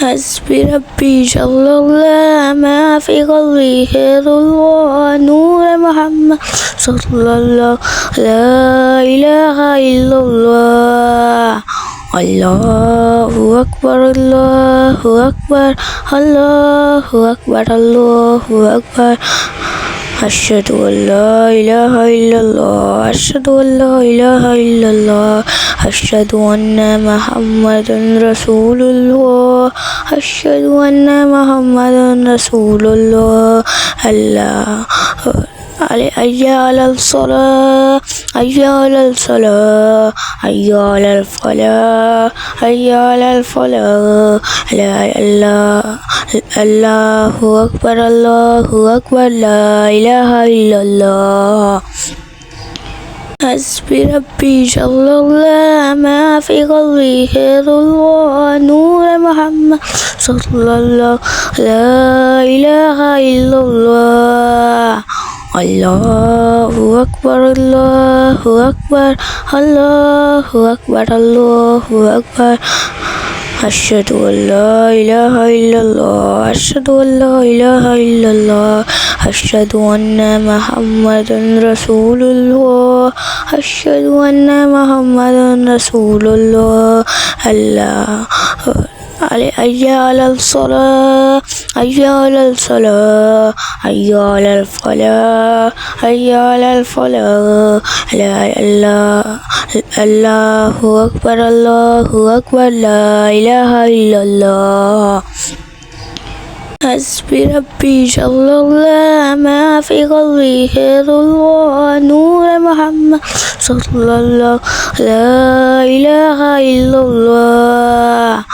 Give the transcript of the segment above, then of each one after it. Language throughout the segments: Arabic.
حسبي ربي جل الله ما في قلبي خير الله نور محمد صلى الله لا إله إلا الله الله أكبر الله أكبر الله أكبر الله أكبر أشهد أن لا إله إلا الله أشهد أن لا إله إلا الله أشهد أن محمدا رسول الله أشهد أن محمدا رسول الله الله حي على الصلاة حي على الصلاة حي على الفلاح حي على الفلاح لا إله الله أكبر الله أكبر لا إله إلا الله حسبي ربي جل الله ما في قلبي خير الله نور محمد صلى الله لا إله إلا الله الله أكبر الله أكبر الله أكبر الله أكبر أشهد أن لا إله إلا الله أشهد أن لا إله إلا الله أشهد أن محمدا رسول الله أشهد أن محمدا رسول الله الله حي على الصلاة حي على الصلاة حي على الفلاح حي على الفلاح لا إله الله أكبر الله أكبر لا إله إلا الله حسبي ربي جل الله ما في قلبي خير الله نور محمد صلى الله لا إله إلا الله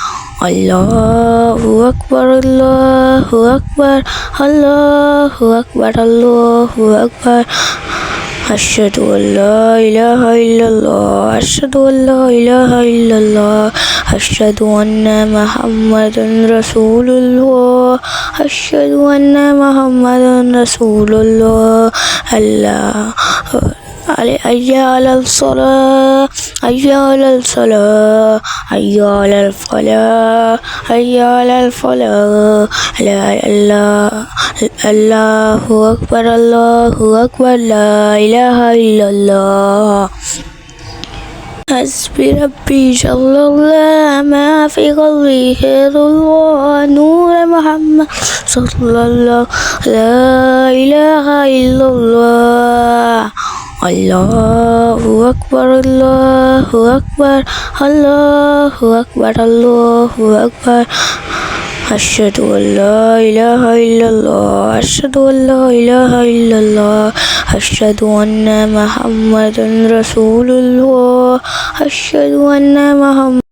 الله أكبر الله أكبر الله أكبر الله أكبر أشهد أن لا إله إلا الله أشهد أن لا إله إلا الله أشهد أن محمدا رسول الله أشهد أن محمدا رسول الله الله حي على الصلاة حي على الصلاة حي على الفلاح حي على الفلاح لا إله الله أكبر الله أكبر لا إله إلا الله حسبي ربي جل الله ما في قلبي خير الله نور محمد صلى الله لا إله إلا الله الله أكبر الله أكبر الله أكبر الله أكبر أشهد أن لا إله إلا الله أشهد أن لا إله إلا الله أشهد أن محمدا رسول الله أشهد أن محمد